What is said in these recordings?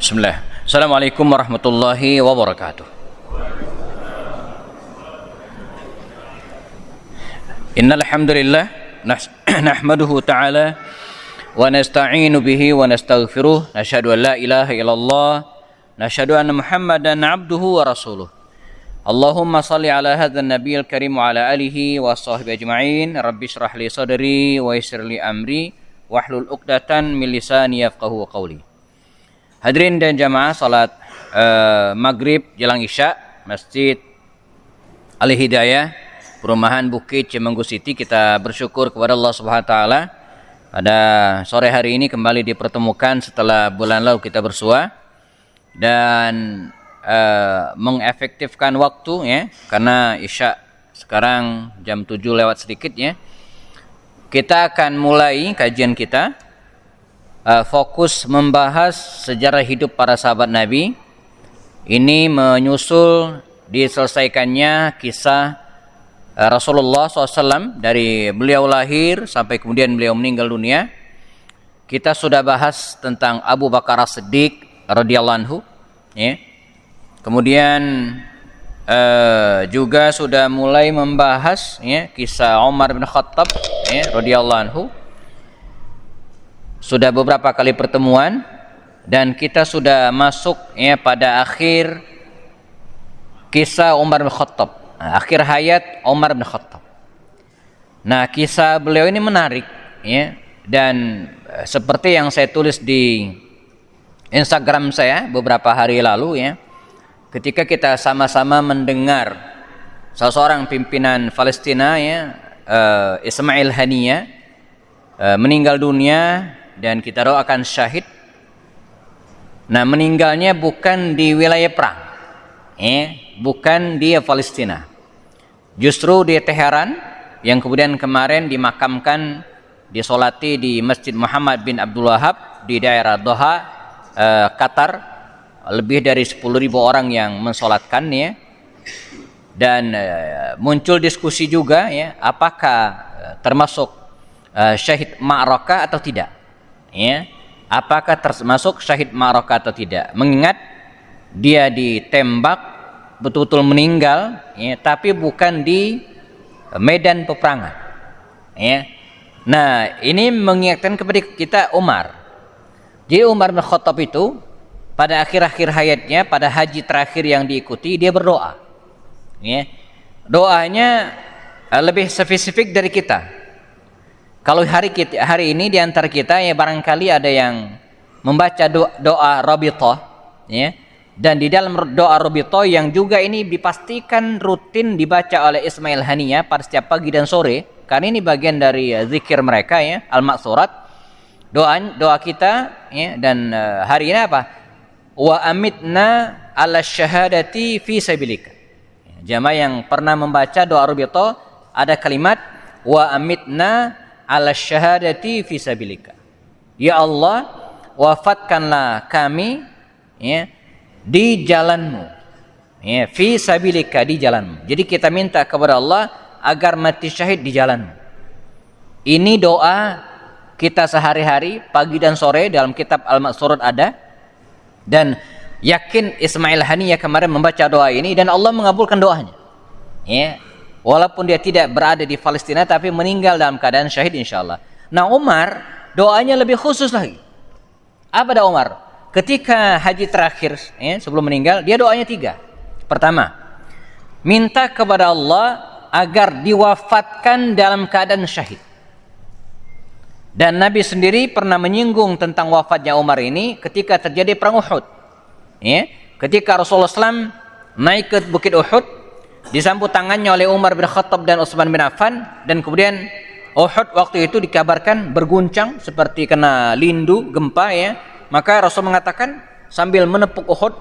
Bismillah. Assalamualaikum warahmatullahi wabarakatuh. Innal hamdalillah nahmaduhu ta'ala wa nasta'inu bihi wa nastaghfiruh. Nashhadu an la ilaha illallah, nashhadu anna Muhammadan 'abduhu wa rasuluh. Allahumma salli ala hadzal nabiyil karim wa ala alihi wa sahbihi ajma'in. Rabbi shrah li sadri wa yassir li amri wahlul 'uqdatan min lisani yafqahu qawli. Hadirin dan jamaah salat maghrib jelang isya Masjid Al-Hidayah Perumahan Bukit Cimenggu City, kita bersyukur kepada Allah Subhanahu wa taala pada sore hari ini kembali dipertemukan setelah bulan lalu kita bersua dan mengefektifkan waktu ya, karena isya sekarang jam 7 lewat sedikit ya. Kita akan mulai kajian kita fokus membahas sejarah hidup para sahabat Nabi. Ini menyusul diselesaikannya kisah Rasulullah SAW dari beliau lahir sampai kemudian beliau meninggal dunia. Kita sudah bahas tentang Abu Bakar As-Siddiq radhiyallahu anhu ya. Kemudian juga sudah mulai membahas ya kisah Umar bin Khattab ya radhiyallahu anhu. Sudah beberapa kali pertemuan dan kita sudah masuk ya pada akhir kisah Umar bin Khattab, akhir hayat Umar bin Khattab. Nah, kisah beliau ini menarik ya, dan seperti yang saya tulis di Instagram saya beberapa hari lalu ya, ketika kita sama-sama mendengar seorang pimpinan Palestina ya, Ismail Haniyah meninggal dunia dan kita doakan syahid. Nah, meninggalnya bukan di wilayah perang ya, bukan di Palestina, justru di Teheran, yang kemudian kemarin dimakamkan, disolati di Masjid Muhammad bin Abdul Wahab di daerah Doha, Qatar. Lebih dari 10.000 orang yang mensolatkan ya. Dan muncul diskusi juga ya, apakah termasuk syahid Ma'rakah atau tidak ya, apakah termasuk syahid Ma'rakah atau tidak, mengingat dia ditembak betul-betul meninggal ya, tapi bukan di medan peperangan ya. Nah, ini mengingatkan kepada kita Umar. Jadi Umar bin Khattab itu pada akhir-akhir hayatnya, pada haji terakhir yang diikuti, dia berdoa ya. Doanya lebih spesifik dari kita. Kalau hari ini di antara kita ya, barangkali ada yang membaca doa Rabithah ya. Dan di dalam doa Rabithah yang juga ini dipastikan rutin dibaca oleh Ismail Haniyah pada setiap pagi dan sore, karena ini bagian dari zikir mereka ya, al-maqsurat. Doa kita ya, dan hari ini apa? Wa amitna ala syahadati fi sabilika. Jamaah yang pernah membaca doa Rabithah, ada kalimat wa amitna ala syahadati fi sabilika. Ya Allah, wafatkanlah kami ya di jalanmu ya, fi sabilika, di jalanmu. Jadi kita minta kepada Allah agar mati syahid di jalanmu. Ini doa kita sehari-hari pagi dan sore, dalam kitab Al-Maqsurat ada. Dan yakin Ismail Haniyah kemarin membaca doa ini dan Allah mengabulkan doanya ya. Walaupun dia tidak berada di Palestina, tapi meninggal dalam keadaan syahid insyaallah. Nah, Umar doanya lebih khusus lagi. Apa doa Umar? Ketika haji terakhir ya, sebelum meninggal, dia doanya 3. Pertama, minta kepada Allah agar diwafatkan dalam keadaan syahid. Dan Nabi sendiri pernah menyinggung tentang wafatnya Umar ini ketika terjadi perang Uhud ya. Ketika Rasulullah SAW naik ke Bukit Uhud, disambut tangannya oleh Umar bin Khattab dan Utsman bin Affan, dan kemudian Uhud waktu itu dikabarkan berguncang seperti kena lindu, gempa ya. Maka Rasul mengatakan sambil menepuk Uhud,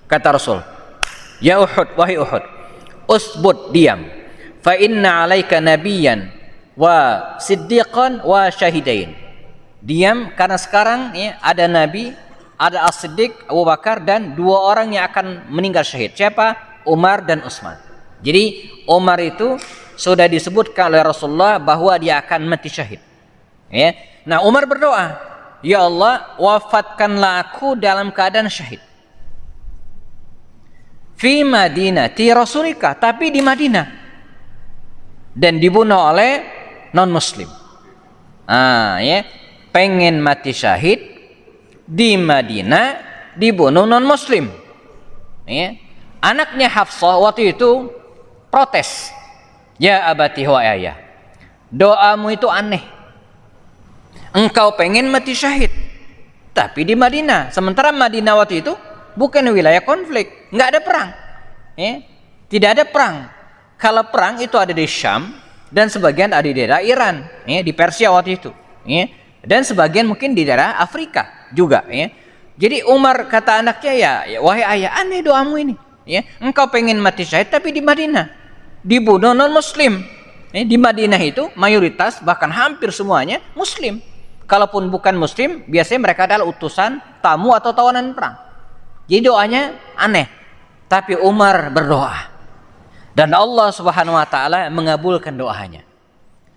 kata Rasul, ya Uhud, wahai Uhud, usbut, diam, fa inna alaika nabiyyan wa siddiqan wa syahidain. Diam, karena sekarang ya, ada nabi, ada As-Siddiq Abu Bakar, dan 2 orang yang akan meninggal syahid. Siapa? Umar dan Utsman. Jadi Umar itu sudah disebutkan oleh Rasulullah bahwa dia akan mati syahid ya. Nah, Umar berdoa ya Allah, wafatkanlah aku dalam keadaan syahid. Fi Madinati Rasulika, tapi di Madinah, dan dibunuh oleh non muslim. Ya, pengen mati syahid di Madinah, dibunuh non muslim. Ya. Anaknya Hafsah waktu itu protes, ya abati wa ayah, doamu itu aneh, engkau pengen mati syahid tapi di Madinah, sementara Madinah waktu itu bukan wilayah konflik, nggak ada perang, ya. Tidak ada perang. Kalau perang itu ada di Syam dan sebagian ada di daerah Iran, ya, di Persia waktu itu, ya. Dan sebagian mungkin di daerah Afrika juga, ya. Jadi Umar kata anaknya, ya wahai ayah, aneh doamu ini, ya. Engkau pengen mati syahid tapi di Madinah dibunuh non muslim. Di Madinah itu mayoritas bahkan hampir semuanya muslim. Kalaupun bukan muslim, biasanya mereka adalah utusan, tamu atau tawanan perang. Jadi doanya aneh. Tapi Umar berdoa dan Allah Subhanahu wa taala mengabulkan doanya.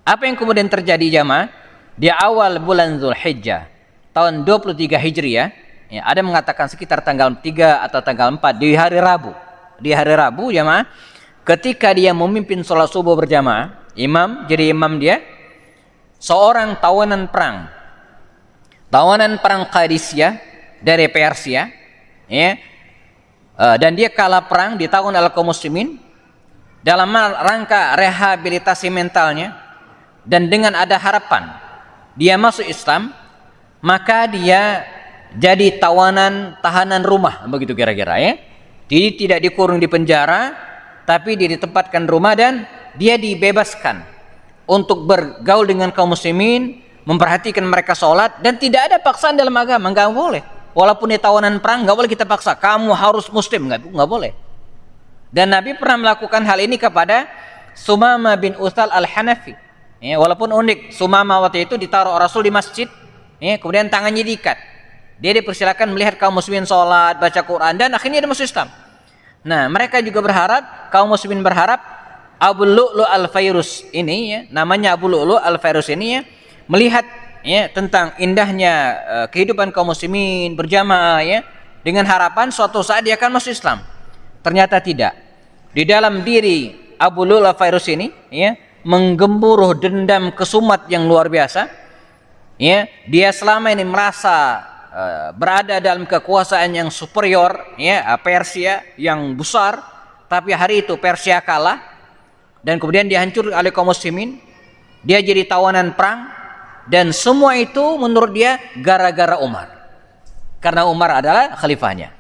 Apa yang kemudian terjadi jamaah? Di awal bulan Zulhijjah tahun 23 Hijriah, ya, ada mengatakan sekitar tanggal 3 atau tanggal 4 di hari Rabu. Di hari Rabu jamaah, ketika dia memimpin sholat subuh berjamaah, jadi imam dia, seorang tawanan perang Qadisiyah dari Persia, ya, dan dia kalah perang di tahun al-Qaum Muslimin dalam rangka rehabilitasi mentalnya, dan dengan ada harapan dia masuk Islam, maka dia jadi tahanan rumah, begitu kira-kira, ya. Jadi tidak dikurung di penjara, tapi dia ditempatkan rumah dan dia dibebaskan untuk bergaul dengan kaum muslimin, memperhatikan mereka sholat, dan tidak ada paksaan dalam agama, nggak boleh. Walaupun di tawanan perang, nggak boleh kita paksa, kamu harus muslim, nggak boleh. Dan Nabi pernah melakukan hal ini kepada Sumama bin Utsal al-Hanafi. Ya, walaupun unik, Sumama waktu itu ditaruh Rasul di masjid, ya, kemudian tangannya diikat. Dia dipersilakan melihat kaum muslimin sholat, baca Quran, dan akhirnya dia masuk Islam. Nah, mereka juga berharap, kaum muslimin berharap Abu Lu'lu' al-Fairuz ini, ya, namanya Abu Lu'lu' al-Fairuz ini, ya, melihat, ya, tentang indahnya kehidupan kaum muslimin berjamaah, ya, dengan harapan suatu saat dia akan masuk Islam. Ternyata tidak. Di dalam diri Abu Lu'lu' al-Fairuz ini, ya, menggemuruh dendam kesumat yang luar biasa. Ya, dia selama ini merasa berada dalam kekuasaan yang superior, ya, Persia yang besar, tapi hari itu Persia kalah dan kemudian dihancurkan oleh kaum muslimin. Dia jadi tawanan perang, dan semua itu menurut dia gara-gara Umar, karena Umar adalah khalifahnya,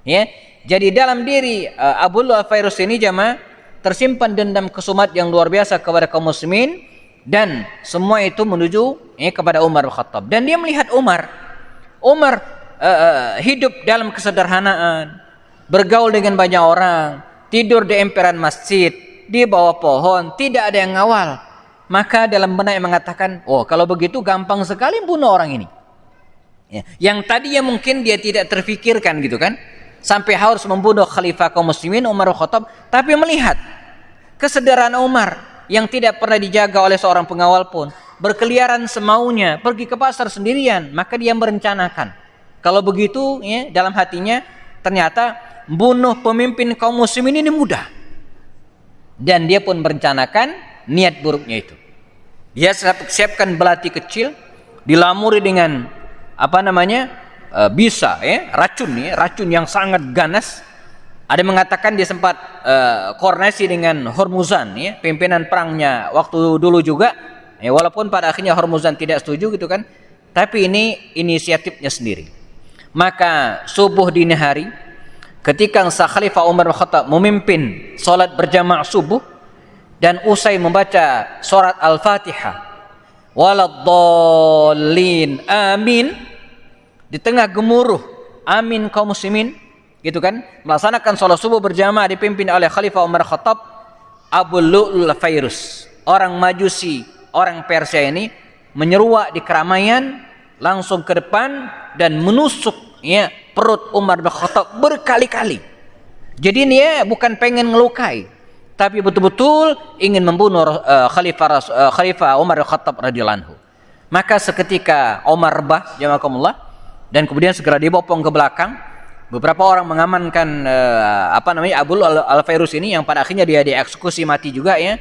ya. Jadi dalam diri Abu Lu'lu' al-Fairuz ini jamaah tersimpan dendam kesumat yang luar biasa kepada kaum muslimin, dan semua itu menuju, ya, kepada Umar bin Khattab. Dan dia melihat Umar hidup dalam kesederhanaan, bergaul dengan banyak orang, tidur di emperan masjid, di bawah pohon, tidak ada yang ngawal. Maka dalam benak yang mengatakan, oh kalau begitu gampang sekali bunuh orang ini, ya. Yang tadinya mungkin dia tidak terfikirkan gitu kan, sampai harus membunuh khalifah kaum muslimin Umar bin Khattab, tapi melihat kesederhanaan Umar yang tidak pernah dijaga oleh seorang pengawal pun, berkeliaran semaunya, pergi ke pasar sendirian, maka dia merencanakan, kalau begitu, ya, dalam hatinya ternyata bunuh pemimpin kaum muslimin ini mudah. Dan dia pun merencanakan niat buruknya itu. Dia siapkan belati kecil, dilamuri dengan bisa, ya, racun yang sangat ganas. Ada mengatakan dia sempat koordinasi dengan Hormuzan, ya, pimpinan perangnya waktu dulu juga, ya, walaupun pada akhirnya Hormuzan tidak setuju gitu kan, tapi ini inisiatifnya sendiri. Maka subuh dini hari, ketika Khalifah Umar bin Khattab memimpin salat berjamaah subuh dan usai membaca surat Al-Fatihah, waladdallin amin, di tengah gemuruh amin kaum muslimin gitu kan, melaksanakan sholat subuh berjamaah dipimpin oleh Khalifah Umar Khattab, Abu Lu'lu' al-Fairuz, orang Majusi, orang Persia ini menyeruak di keramaian, langsung ke depan dan menusuk, ya, perut Umar bin Khattab berkali-kali. Jadi dia bukan pengen ngelukai, tapi betul-betul ingin membunuh Khalifah Umar bin Khattab radhiyallahu anhu. Maka seketika Umar rebah, jamakumullah, dan kemudian segera dibopong ke belakang. Beberapa orang mengamankan Abu Al-Fairuz ini, yang pada akhirnya dia dieksekusi mati juga ya.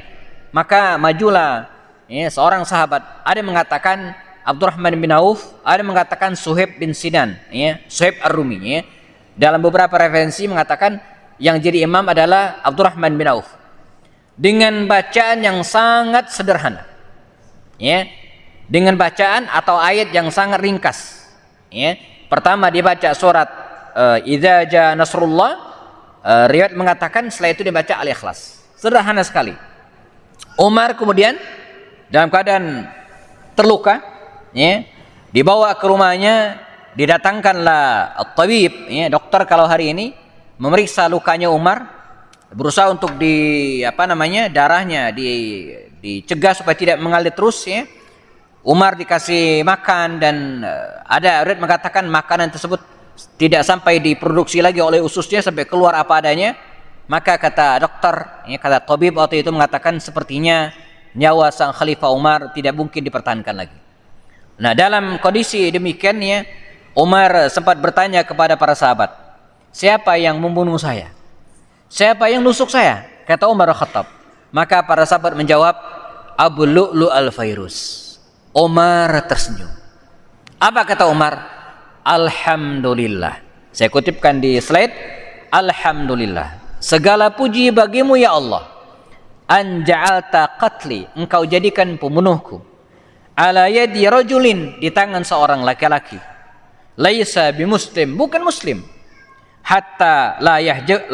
Maka majulah ya, seorang sahabat. Ada yang mengatakan Abdurrahman bin Auf, ada yang mengatakan Suhaib bin Sinan, ya, Suhaib Ar-Rumi ya. Dalam beberapa referensi mengatakan yang jadi imam adalah Abdurrahman bin Auf. Dengan bacaan yang sangat sederhana. Ya. Dengan bacaan atau ayat yang sangat ringkas. Ya. Pertama dibaca surat Idza jaa nasrullah, riwayat mengatakan setelah itu dibaca Al-Ikhlas. Sederhana sekali. Umar kemudian dalam keadaan terluka, ya, dibawa ke rumahnya, didatangkanlah at-tabib, ya, dokter kalau hari ini, memeriksa lukanya Umar, berusaha untuk darahnya dicegah supaya tidak mengalir terus ya. Umar dikasih makan dan ada riwayat mengatakan makanan tersebut tidak sampai diproduksi lagi oleh ususnya sampai keluar apa adanya. Maka kata dokter, ya, kata tabib waktu itu mengatakan sepertinya nyawa sang Khalifah Umar tidak mungkin dipertahankan lagi. Nah, dalam kondisi demikian ya, Umar sempat bertanya kepada para sahabat, siapa yang membunuh saya? Siapa yang nusuk saya? Kata Umar Khattab. Maka para sahabat menjawab, Abu Lu'lu Al-Fairuz. Umar tersenyum. Apa kata Umar? Alhamdulillah. Saya kutipkan di slide. Alhamdulillah. Segala puji bagimu ya Allah. An ja'alta qatli. Engkau jadikan pembunuhku. Ala yadi rajulin. Di tangan seorang laki-laki. Laisa bimuslim. Bukan muslim. Hatta la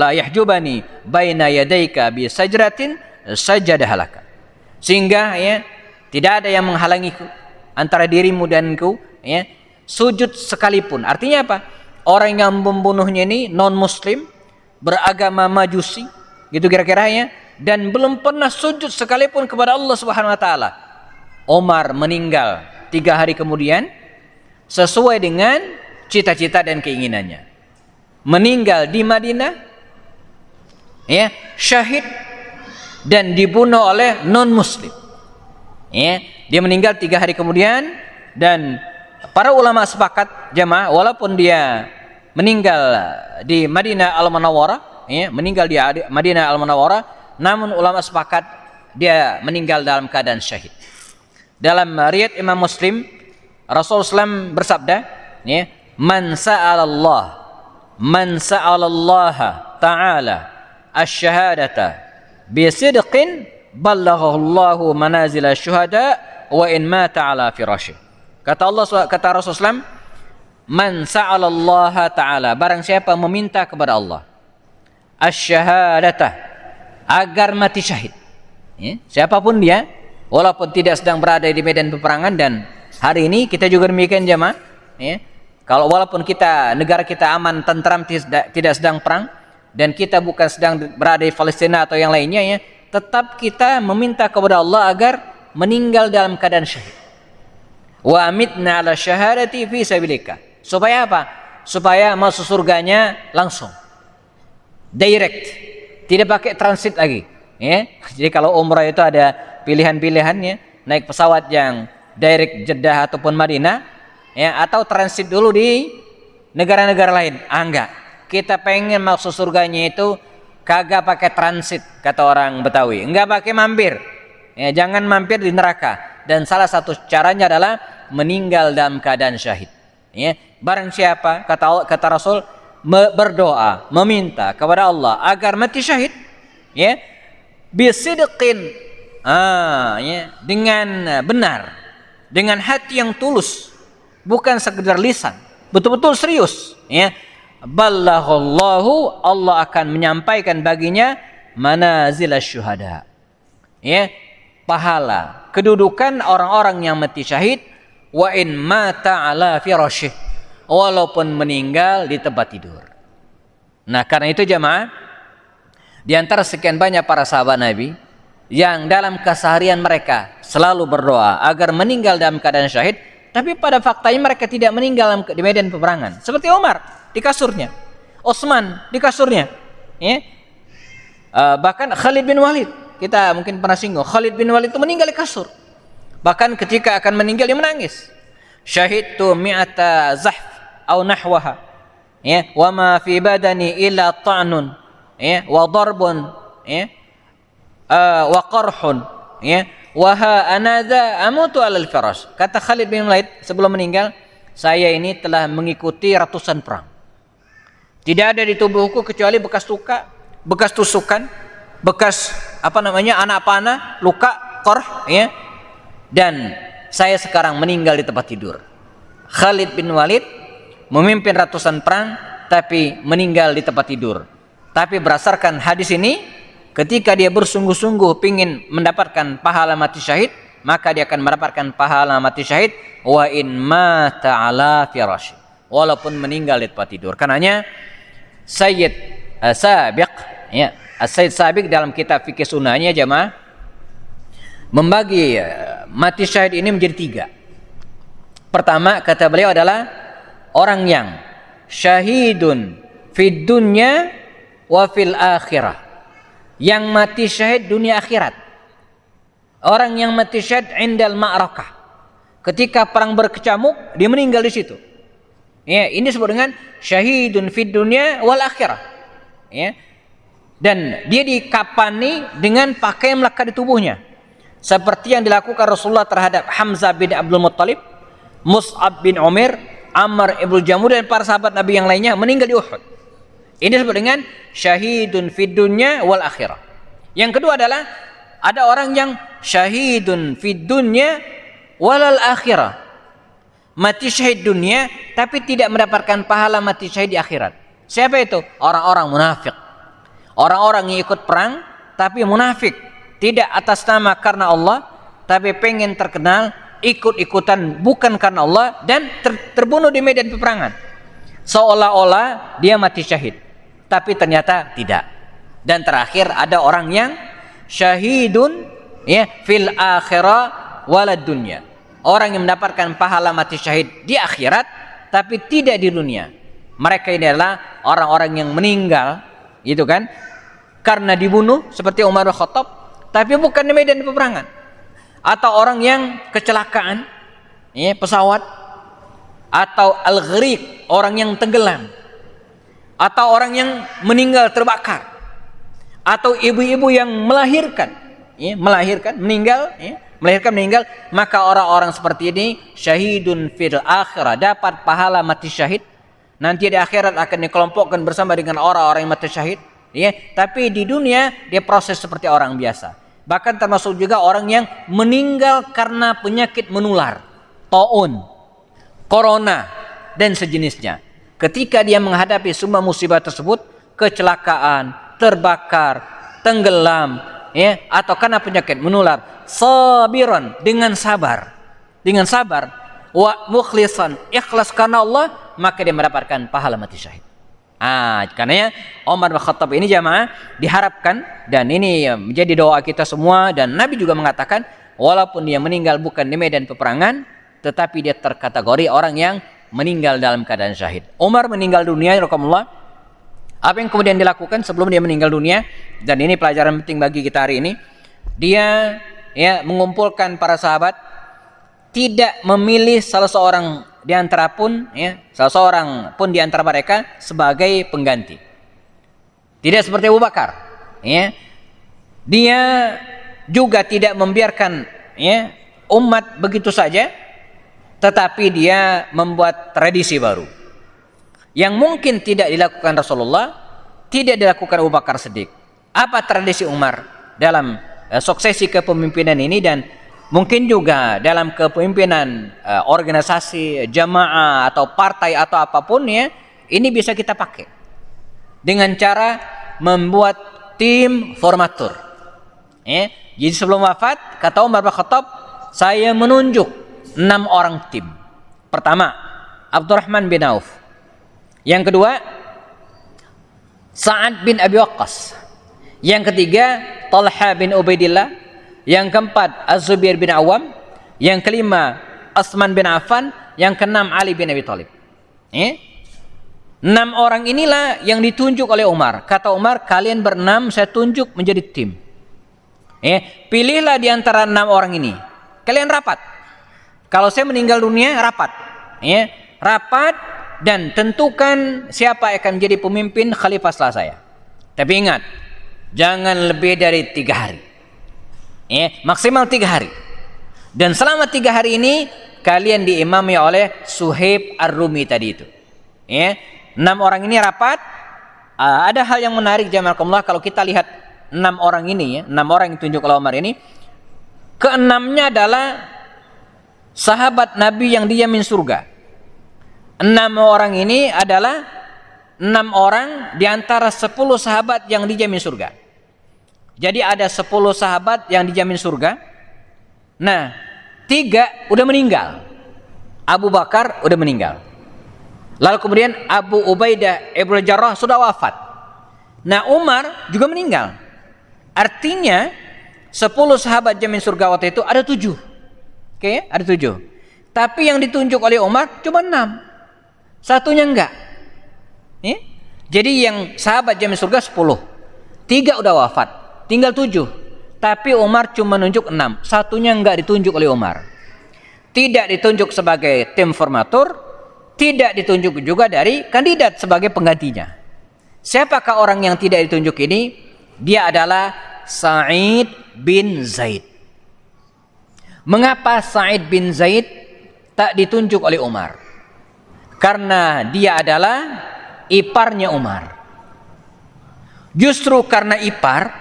yahjubani baina yadayka bi sajratin sajadahalaka. Sehingga ya, tidak ada yang menghalangiku antara dirimu dan engkau ya, sujud sekalipun. Artinya apa? Orang yang membunuhnya ini non muslim, beragama majusi, gitu kira-kira ya, dan belum pernah sujud sekalipun kepada Allah Subhanahu wa taala. Umar meninggal 3 hari kemudian sesuai dengan cita-cita dan keinginannya. Meninggal di Madinah ya, syahid dan dibunuh oleh non muslim. Ya, dia meninggal 3 hari kemudian dan para ulama sepakat jamaah, walaupun dia meninggal di Madinah Al-Munawwarah, ya, meninggal di Madinah Al-Munawwarah, namun ulama sepakat dia meninggal dalam keadaan syahid. Dalam riwayat Imam Muslim, Rasulullah SAW bersabda, ya, man sa'alallaha ta'ala asy-syahadata bi sidqin ballaghahullahu manazila syuhada wa in mata ala firasyih. Kata Rasulullah SAW, man sa'alallaha ta'ala, barang siapa meminta kepada Allah asy-syahadata, agar mati syahid, ya, siapapun dia, walaupun tidak sedang berada di medan peperangan. Dan hari ini kita juga demikian jamaah, ya, kalau walaupun negara kita aman, tentram, tidak sedang perang, dan kita bukan sedang berada di Palestina atau yang lainnya ya, tetap kita meminta kepada Allah agar meninggal dalam keadaan syahid. Wa amitna ala syahadati fi sabilika. Supaya apa? Supaya masuk surganya langsung, direct, tidak pakai transit lagi ya. Jadi kalau umrah itu ada pilihan-pilihannya, naik pesawat yang direct Jeddah ataupun Madinah ya, atau transit dulu di negara-negara lain. Enggak, kita pengen masuk surganya itu kagak pakai transit, kata orang Betawi, enggak pakai mampir ya, jangan mampir di neraka. Dan salah satu caranya adalah meninggal dalam keadaan syahid ya. Barang siapa, kata Rasul, berdoa, meminta kepada Allah agar mati syahid ya, bisidqin, ya, dengan benar, dengan hati yang tulus, bukan sekedar lisan, betul-betul serius ya, ballaghallahu, Allah akan menyampaikan baginya manazilash syuhada ya, pahala, kedudukan orang-orang yang mati syahid, wa in mata ala firasyih, walaupun meninggal di tempat tidur. Nah, karena itu jamaah, di antara sekian banyak para sahabat Nabi yang dalam keseharian mereka selalu berdoa agar meninggal dalam keadaan syahid, tapi pada faktanya mereka tidak meninggal di medan peperangan. Seperti Umar di kasurnya, Utsman di kasurnya ya. Bahkan Khalid bin Walid, kita mungkin pernah singgung, Khalid bin Walid itu meninggal di kasur. Bahkan ketika akan meninggal dia menangis. Syahidtu mi'ata zahf atau nahwaha. Ya, wa ma fi badani illa ta'nun, ya, wa darbun, ya, wa qarhun, ya, wa ha anadha amutu 'alal firash. Kata Khalid bin Walid sebelum meninggal, saya ini telah mengikuti ratusan perang. Tidak ada di tubuhku kecuali bekas luka, bekas tusukan, bekas anak panah, luka, qarh, ya. Dan saya sekarang meninggal di tempat tidur. Khalid bin Walid memimpin ratusan perang tapi meninggal di tempat tidur. Tapi berdasarkan hadis ini, ketika dia bersungguh-sungguh ingin mendapatkan pahala mati syahid, maka dia akan mendapatkan pahala mati syahid wa in mata ala firashi, walaupun meninggal di tempat tidur. Karenanya Sayyid Sabiq, ya, Sayyid Sabiq dalam kitab fikih sunnahnya jamaah membagi mati syahid ini menjadi 3. Pertama, kata beliau adalah orang yang syahidun fid dunya wa fil akhirah, yang mati syahid dunia akhirat. Orang yang mati syahid indal ma'rakah, ketika perang berkecamuk dia meninggal di situ. Ya, ini disebut dengan syahidun fid dunya wal akhirah. Ya. Dan dia dikapani dengan pakaian melekat di tubuhnya. Seperti yang dilakukan Rasulullah terhadap Hamzah bin Abdul Muttalib, Mus'ab bin Umair, Ammar ibn Jamur, dan para sahabat Nabi yang lainnya meninggal di Uhud. Ini disebut dengan syahidun fid dunya wal akhirah. Yang kedua adalah ada orang yang syahidun fid dunya wal akhirah. Mati syahid dunia tapi tidak mendapatkan pahala mati syahid di akhirat. Siapa itu? Orang-orang munafik. Orang-orang yang ikut perang tapi munafik. Tidak atas nama karena Allah, tapi pengen terkenal, ikut-ikutan bukan karena Allah, dan terbunuh di medan peperangan. Seolah-olah dia mati syahid, tapi ternyata tidak. Dan terakhir ada orang yang syahidun, ya, fil akhirah walad dunya. Orang yang mendapatkan pahala mati syahid di akhirat, tapi tidak di dunia. Mereka ini adalah orang-orang yang meninggal, gitu kan, karena dibunuh seperti Umar bin Khattab, tapi bukan di medan peperangan. Atau orang yang kecelakaan, ya, pesawat, atau al-gharik, orang yang tenggelam, atau orang yang meninggal terbakar, atau ibu-ibu yang melahirkan, ya, meninggal, ya, meninggal, maka orang-orang seperti ini syahidun fil akhirah, dapat pahala mati syahid. Nanti di akhirat akan dikelompokkan bersama dengan orang-orang yang mati syahid. Ya, tapi di dunia dia proses seperti orang biasa. Bahkan termasuk juga orang yang meninggal karena penyakit menular, taun, corona, dan sejenisnya. Ketika dia menghadapi semua musibah tersebut, kecelakaan, terbakar, tenggelam, ya, atau karena penyakit menular, sabiran, dengan sabar, wa mukhlisan, ikhlas karena Allah, maka dia mendapatkan pahala mati syahid. Karenanya Umar bin Khattab ini jamaah diharapkan, dan ini menjadi doa kita semua, dan Nabi juga mengatakan walaupun dia meninggal bukan di medan peperangan, tetapi dia terkategori orang yang meninggal dalam keadaan syahid. Umar meninggal dunia, rahimakumullah. Apa yang kemudian dilakukan sebelum dia meninggal dunia, dan ini pelajaran penting bagi kita hari ini, dia, ya, mengumpulkan para sahabat, tidak memilih salah seorang di antara pun, ya, salah seorang pun di antara mereka sebagai pengganti. Tidak seperti Abu Bakar, ya. Dia juga tidak membiarkan, ya, umat begitu saja, tetapi dia membuat tradisi baru yang mungkin tidak dilakukan Rasulullah, tidak dilakukan Abu Bakar Siddiq. Apa tradisi Umar dalam suksesi kepemimpinan ini, dan mungkin juga dalam kepemimpinan organisasi, jamaah, atau partai, atau apapun, ya, ini bisa kita pakai dengan cara membuat tim formatur. Ya. Jadi sebelum wafat, kata Umar bin Khattab, saya menunjuk 6 orang tim. Pertama, Abdurrahman bin Auf. Yang kedua, Sa'ad bin Abi Waqqas. Yang ketiga, Talha bin Ubaidillah. Yang keempat, Az-Zubair bin Awam. Yang kelima, Utsman bin Affan. Yang keenam, Ali bin Abi Thalib. 6 orang inilah yang ditunjuk oleh Umar. Kata Umar, kalian berenam saya tunjuk menjadi tim. Pilihlah di antara 6 orang ini. kalian rapat. Kalau saya meninggal dunia, rapat. Ya, rapat dan tentukan siapa yang akan menjadi pemimpin khalifah setelah saya. Tapi ingat, jangan lebih dari 3 hari. Ya, maksimal 3 hari. Dan selama 3 hari ini kalian diimami oleh Suhaib Ar-Rumi tadi itu. Ya, 6 orang ini rapat. Ada hal yang menarik jamaah kalau kita lihat 6 orang ini, ya, 6 orang yang ditunjuk oleh Umar ini, keenamnya adalah sahabat Nabi yang dijamin surga. 6 orang ini adalah 6 orang di antara 10 sahabat yang dijamin surga. Jadi ada 10 sahabat yang dijamin surga. Nah, 3 udah meninggal. Abu Bakar udah meninggal. Lalu kemudian Abu Ubaidah Ibnu Jarrah sudah wafat. Nah, Umar juga meninggal. Artinya 10 sahabat jamin surga waktu itu ada 7. Oke, ada 7. Tapi yang ditunjuk oleh Umar cuma 6. Satunya enggak. Jadi yang sahabat jamin surga 10. 3 udah wafat, tinggal 7. Tapi Umar cuma nunjuk 6. Satunya enggak ditunjuk oleh Umar. Tidak ditunjuk sebagai tim formatur, tidak ditunjuk juga dari kandidat sebagai penggantinya. Siapakah orang yang tidak ditunjuk ini? Dia adalah Sa'id bin Zaid. Mengapa Sa'id bin Zaid tak ditunjuk oleh Umar? Karena dia adalah iparnya Umar. Justru karena ipar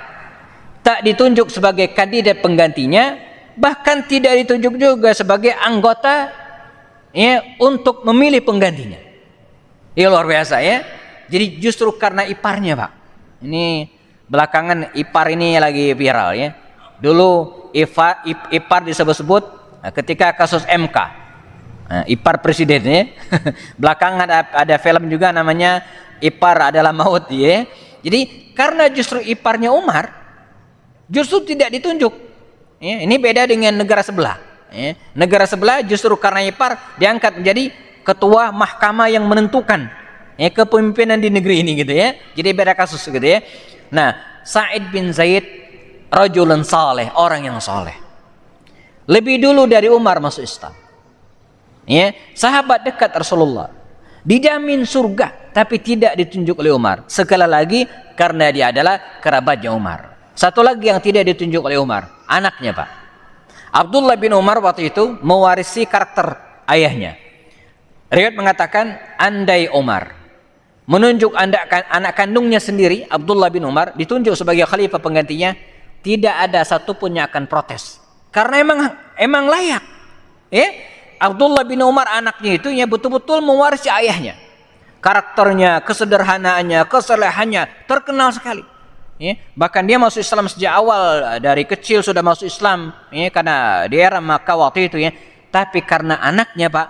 tak ditunjuk sebagai kandidat penggantinya, bahkan tidak ditunjuk juga sebagai anggota ya, untuk memilih penggantinya. Ya, luar biasa ya. Jadi justru karena iparnya, Pak. Ini belakangan ipar ini lagi viral ya. Dulu ipar disebut-sebut ketika kasus MK. Ipar presidennya. Belakangan ada film juga namanya Ipar Adalah Maut ya. Jadi karena justru iparnya Umar justru tidak ditunjuk. Ya, ini beda dengan negara sebelah. Ya, negara sebelah justru karena ipar diangkat menjadi ketua mahkamah yang menentukan ya, kepemimpinan di negeri ini gitu ya. Jadi beda kasus gitu ya. Nah, Sa'id bin Zaid rajulun saleh, orang yang saleh. Lebih dulu dari Umar masuk Islam. Ya, sahabat dekat Rasulullah. Dijamin surga tapi tidak ditunjuk oleh Umar. Sekali lagi karena dia adalah kerabatnya Umar. Satu lagi yang tidak ditunjuk oleh Umar, anaknya, Pak. Abdullah bin Umar waktu itu mewarisi karakter ayahnya. Riwayat mengatakan andai Umar menunjuk anak kandungnya sendiri, Abdullah bin Umar ditunjuk sebagai khalifah penggantinya, tidak ada satupun yang akan protes. Karena emang layak. Abdullah bin Umar anaknya itu ya betul-betul mewarisi ayahnya. Karakternya, kesederhanaannya, kesalehannya terkenal sekali. Bahkan dia masuk Islam sejak awal, dari kecil sudah masuk Islam karena di era Makkah waktu itu ya. Tapi karena anaknya, Pak,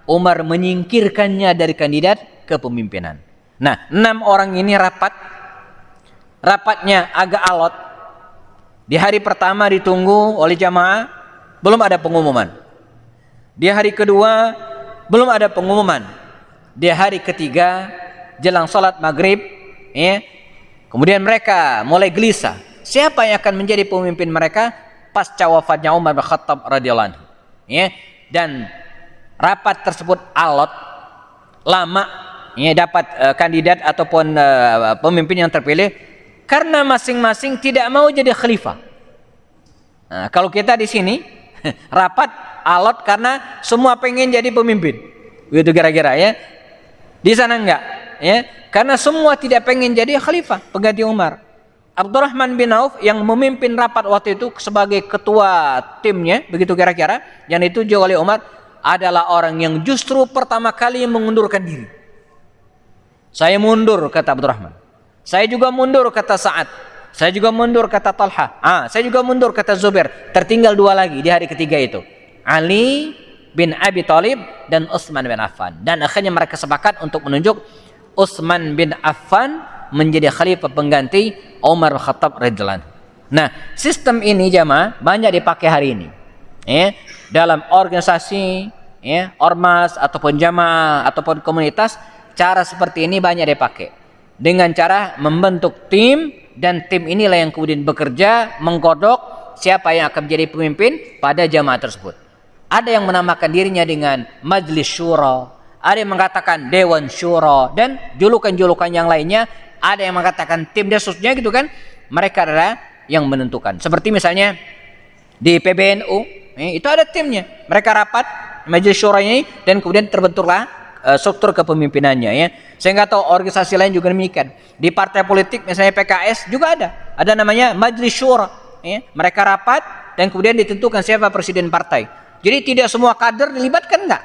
Umar menyingkirkannya dari kandidat kepemimpinan. Nah, 6 orang ini rapatnya agak alot. Di hari pertama ditunggu oleh jamaah, belum ada pengumuman. Di hari kedua belum ada pengumuman. Di hari ketiga jelang salat maghrib kemudian mereka mulai gelisah. Siapa yang akan menjadi pemimpin mereka pasca wafatnya Umar bin Khattab radhiyallahu anhu? Dan rapat tersebut alot, lama dapat kandidat ataupun pemimpin yang terpilih karena masing-masing tidak mau jadi khalifah. Nah, kalau kita di sini rapat alot karena semua pengen jadi pemimpin. Begitu kira-kira ya. Di sana enggak ya. Karena semua tidak pengen jadi khalifah pengganti Umar. Abdurrahman bin Auf yang memimpin rapat waktu itu sebagai ketua timnya, begitu kira-kira, yang ditunjuk oleh Umar adalah orang yang justru pertama kali mengundurkan diri. Saya mundur, kata Abdurrahman. Saya juga mundur, kata Sa'ad. Saya juga mundur, kata Talha. Saya juga mundur, kata Zubair. Tertinggal 2 lagi di hari ketiga itu, Ali bin Abi Thalib dan Utsman bin Affan. Dan akhirnya mereka sepakat untuk menunjuk Utsman bin Affan menjadi khalifah pengganti Umar bin Khattab radhiyallahu anhu. Nah, sistem ini jamaah banyak dipakai hari ini. Dalam organisasi, ormas ataupun jamaah ataupun komunitas, cara seperti ini banyak dipakai. Dengan cara membentuk tim, dan tim inilah yang kemudian bekerja menggodok siapa yang akan menjadi pemimpin pada jamaah tersebut. Ada yang menamakan dirinya dengan Majlis Syura, ada yang mengatakan Dewan Syura, dan julukan-julukan yang lainnya. Ada yang mengatakan tim desusnya gitu kan. Mereka adalah yang menentukan. Seperti misalnya di PBNU, itu ada timnya. Mereka rapat Majelis Syura ini dan kemudian terbentuklah struktur kepemimpinannya ya. Saya nggak tahu organisasi lain juga demikian. Di partai politik misalnya PKS juga ada namanya Majelis Syura ya. Mereka rapat dan kemudian ditentukan siapa presiden partai. Jadi tidak semua kader dilibatkan, enggak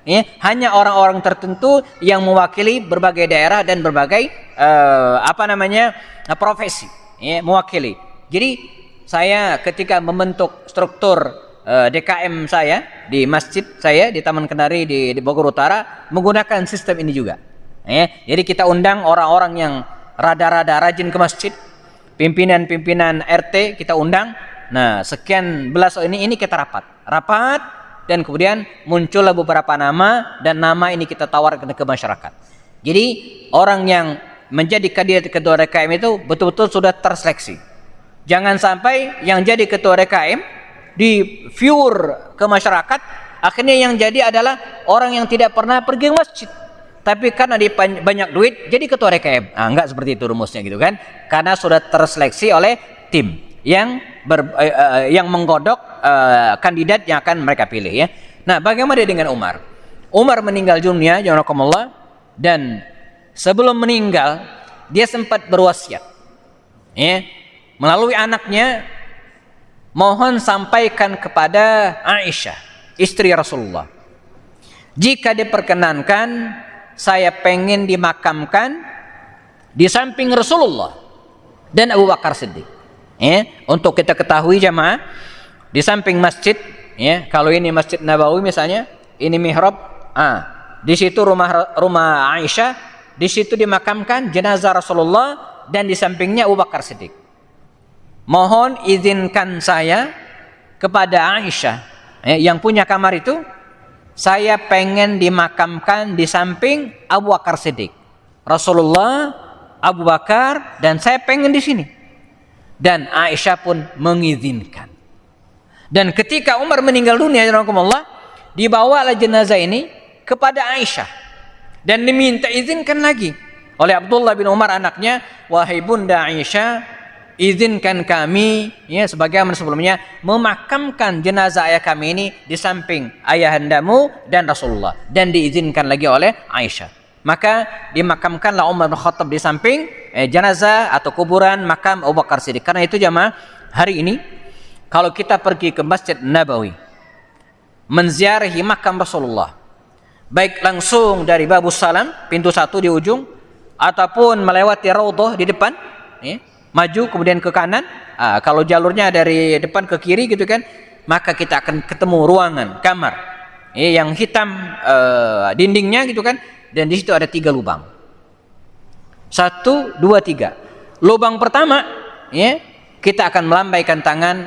ya. Hanya orang-orang tertentu yang mewakili berbagai daerah dan berbagai profesi ya, mewakili. Jadi saya ketika membentuk struktur DKM saya di masjid saya di Taman Kenari di Bogor Utara menggunakan sistem ini juga. Jadi kita undang orang-orang yang rada-rada rajin ke masjid, pimpinan-pimpinan RT kita undang. Nah, sekian belas ini kita rapat dan kemudian muncullah beberapa nama dan nama ini kita tawarkan ke masyarakat. Jadi orang yang menjadi kandidat ketua DKM itu betul-betul sudah terseleksi. Jangan sampai yang jadi ketua DKM di viewer ke masyarakat, akhirnya yang jadi adalah orang yang tidak pernah pergi ke masjid, tapi karena dia banyak duit jadi ketua DKM. Enggak seperti itu rumusnya gitu kan, karena sudah terseleksi oleh tim yang menggodok kandidat yang akan mereka pilih ya. Nah, bagaimana dengan Umar? Umar meninggal dunia jazakumullah, dan sebelum meninggal dia sempat berwasiat ya, melalui anaknya, mohon sampaikan kepada Aisyah, istri Rasulullah, jika diperkenankan saya pengen dimakamkan di samping Rasulullah dan Abu Bakar Siddiq. Untuk kita ketahui jamaah, di samping masjid ya, kalau ini Masjid Nabawi misalnya, ini mihrab, di situ rumah Aisyah, di situ dimakamkan jenazah Rasulullah dan di sampingnya Abu Bakar Siddiq. Mohon izinkan saya kepada Aisyah yang punya kamar itu, saya pengen dimakamkan di samping Abu Bakar Siddiq, Rasulullah, Abu Bakar, dan saya pengen di sini. Dan Aisyah pun mengizinkan. Dan ketika Umar meninggal dunia, dibawalah jenazah ini kepada Aisyah dan diminta izinkan lagi oleh Abdullah bin Umar anaknya, wahai bunda Aisyah, izinkan kami ya sebagaimana sebelumnya memakamkan jenazah ayah kami ini di samping ayahandamu dan Rasulullah, dan diizinkan lagi oleh Aisyah. Maka dimakamkanlah Umar bin Khattab di samping jenazah atau kuburan makam Abu Bakar Siddiq. Karena itu jamaah, hari ini kalau kita pergi ke Masjid Nabawi menziarahi makam Rasulullah, baik langsung dari Babus Salam pintu 1 di ujung, ataupun melewati Raudhah di depan maju kemudian ke kanan, kalau jalurnya dari depan ke kiri gitu kan, maka kita akan ketemu ruangan kamar yang hitam dindingnya gitu kan. Dan di situ ada 3 lubang. 1, 2, 3. Lubang pertama, ya, kita akan melambaikan tangan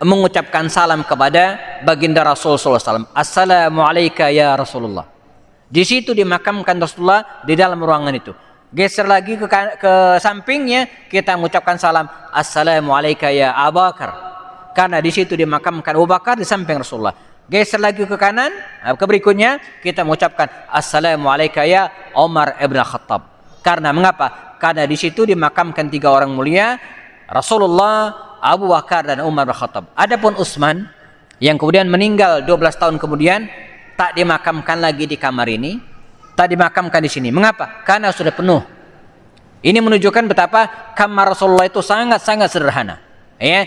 mengucapkan salam kepada baginda Rasul SAW. Assalamualaikum ya Rasulullah. Di situ dimakamkan Rasulullah di dalam ruangan itu. Geser lagi ke sampingnya, kita mengucapkan salam Assalamualaikum ya Abu Bakar. Karena di situ dimakamkan Abu Bakar di samping Rasulullah. Geser lagi ke kanan, ke berikutnya kita mengucapkan Assalamualaikum ya Umar ibn Khattab. Karena mengapa? Karena di situ dimakamkan 3 orang mulia, Rasulullah, Abu Bakar dan Umar bin Khattab. Adapun Utsman yang kemudian meninggal 12 tahun kemudian, tak dimakamkan lagi di kamar ini, tak dimakamkan di sini. Mengapa? Karena sudah penuh. Ini menunjukkan betapa kamar Rasulullah itu sangat-sangat sederhana. Ya,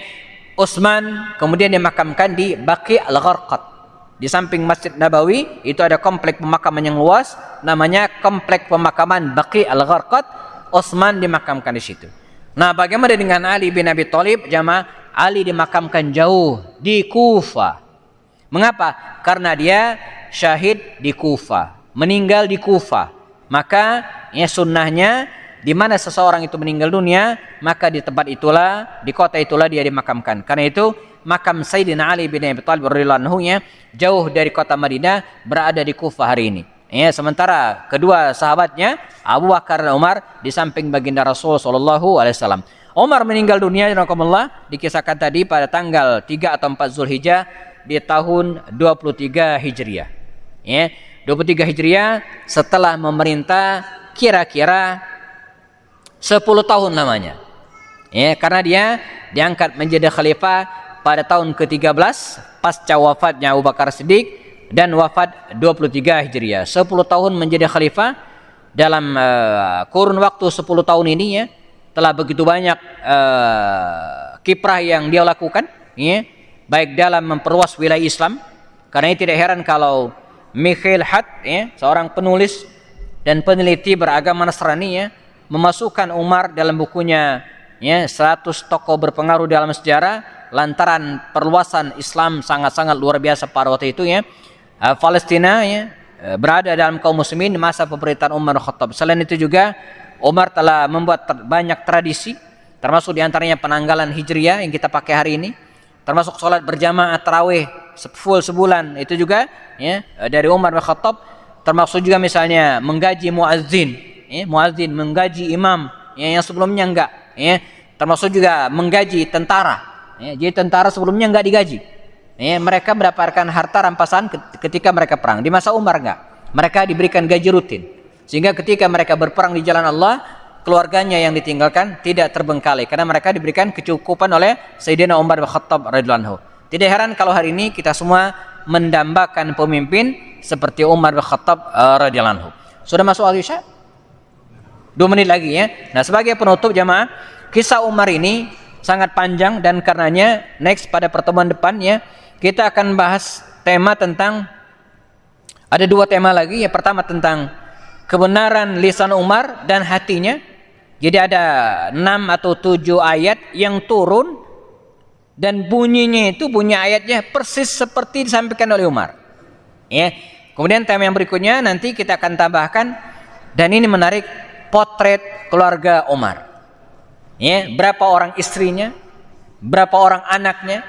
Utsman kemudian dimakamkan di Baqi' al-Gharqad. Di samping Masjid Nabawi itu ada komplek pemakaman yang luas, namanya komplek pemakaman Baqi' al-Gharqad. Utsman dimakamkan di situ. Nah, bagaimana dengan Ali bin Abi Thalib? Jamaah, Ali dimakamkan jauh di Kufah. Mengapa? Karena dia syahid di Kufah, meninggal di Kufah. Maka ya sunnahnya di mana seseorang itu meninggal dunia, maka di tempat itulah, di kota itulah dia dimakamkan. Karena itu makam Sayyidina Ali bin Abi Thalib radhiyallahu anhu jauh dari kota Madinah, berada di Kufah hari ini. Ya, sementara kedua sahabatnya Abu Bakar dan Umar di samping baginda Rasul sallallahu alaihi wasallam. Umar meninggal dunia rahimakumullah dikisahkan tadi pada tanggal 3 atau 4 Zulhijjah di tahun 23 Hijriah. Ya, 23 Hijriah setelah memerintah kira-kira 10 tahun lamanya. Ya, karena dia diangkat menjadi khalifah pada tahun ke-13 pasca wafatnya Abu Bakar Siddiq dan wafat 23 Hijriah. 10 tahun menjadi khalifah. Dalam kurun waktu 10 tahun ini ya, telah begitu banyak kiprah yang dia lakukan ya, baik dalam memperluas wilayah Islam. Karena ini tidak heran kalau Mikhail Hadd ya, seorang penulis dan peneliti beragama Nasrani ya, memasukkan Umar dalam bukunya ya, 100 tokoh berpengaruh dalam sejarah lantaran perluasan Islam sangat-sangat luar biasa pada waktu itu ya. Palestina ya, berada dalam kaum muslimin di masa pemerintahan Umar bin Khattab. Selain itu juga Umar telah membuat banyak tradisi, termasuk diantaranya penanggalan Hijriah yang kita pakai hari ini, termasuk sholat berjamaah tarawih full sebulan itu juga ya, dari Umar bin Khattab. Termasuk juga misalnya menggaji muazzin, ya, muazzin menggaji imam ya, yang sebelumnya enggak ya. Termasuk juga menggaji tentara ya, jadi tentara sebelumnya enggak digaji ya, mereka mendapatkan harta rampasan ketika mereka perang. Di masa Umar enggak, mereka diberikan gaji rutin, sehingga ketika mereka berperang di jalan Allah, keluarganya yang ditinggalkan tidak terbengkalai karena mereka diberikan kecukupan oleh Sayyidina Umar bin Khattab radhiyallahu anhu. Tidak heran kalau hari ini kita semua mendambakan pemimpin seperti Umar bin Khattab radhiyallahu anhu. Sudah masuk waktu Isya? 2 menit lagi ya. Nah, sebagai penutup jamaah, kisah Umar ini sangat panjang dan karenanya next pada pertemuan depan ya, kita akan bahas tema tentang, ada 2 tema lagi. Yang pertama tentang kebenaran lisan Umar dan hatinya. Jadi ada 6 atau 7 ayat yang turun dan bunyinya itu, bunyi ayatnya persis seperti disampaikan oleh Umar. Ya. Kemudian tema yang berikutnya nanti kita akan tambahkan, dan ini menarik, potret keluarga Umar. Ya, berapa orang istrinya, berapa orang anaknya,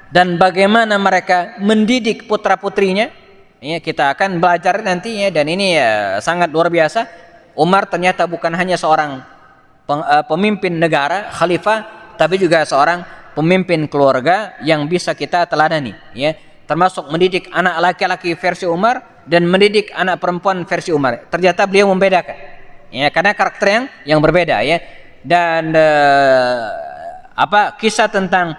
dan bagaimana mereka mendidik putra-putrinya. Ya, kita akan belajar nanti ya, dan ini ya, sangat luar biasa. Umar ternyata bukan hanya seorang pemimpin negara, khalifah, tapi juga seorang pemimpin keluarga yang bisa kita teladani ya, termasuk mendidik anak laki-laki versi Umar dan mendidik anak perempuan versi Umar. Ternyata beliau membedakan ya, karena karakter yang berbeda ya. Dan kisah tentang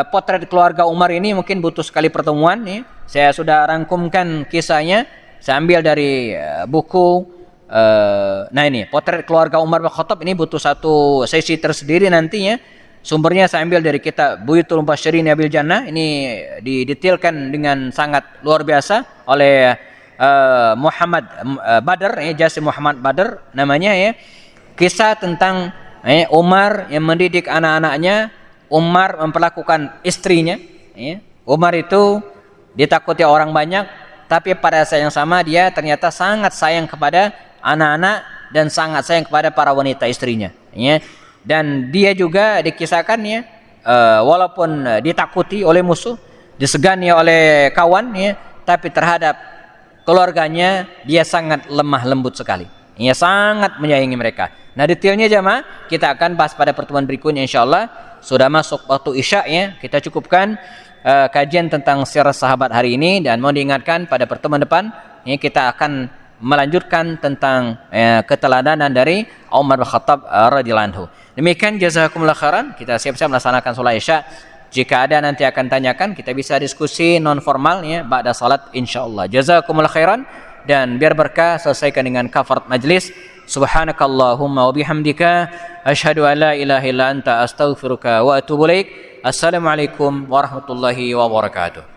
potret keluarga Umar ini mungkin butuh sekali pertemuan ya. Saya sudah rangkumkan kisahnya, saya ambil dari buku nah ini potret keluarga Umar bin Khattab, ini butuh satu sesi tersendiri nantinya. Sumbernya saya ambil dari kitab Buyutul Mubasysyirin Bil Jannah. Ini didetailkan dengan sangat luar biasa oleh Muhammad Badr ya, Jasim Muhammad Badr namanya ya. Kisah tentang Umar yang mendidik anak-anaknya, Umar memperlakukan istrinya ya. Umar itu ditakuti orang banyak, tapi pada saat yang sama dia ternyata sangat sayang kepada anak-anak dan sangat sayang kepada para wanita istrinya ya. Dan dia juga dikisahkan ya, walaupun ditakuti oleh musuh, disegani oleh kawan ya, tapi terhadap keluarganya dia sangat lemah lembut sekali. Ia sangat menyayangi mereka. Nah, detailnya jamaah kita akan bahas pada pertemuan berikutnya insyaallah. Sudah masuk waktu Isya ya. Kita cukupkan kajian tentang sirah sahabat hari ini, dan mau diingatkan pada pertemuan depan ya, kita akan melanjutkan tentang keteladanan dari Umar bin Khattab radhiyallahu anhu. Demikian, jazakumullah khairan. Kita siap-siap melaksanakan sholat Isya. Jika ada nanti akan tanyakan, kita bisa diskusi non formal ya ba'da salat insyaallah. Jazakumullah khairan, dan biar berkah selesaikan dengan kafarat majlis. Subhanakallahumma wa bihamdika asyhadu an la ilaha illa anta astaghfiruka wa atubu ilaik. Assalamualaikum warahmatullahi wabarakatuh.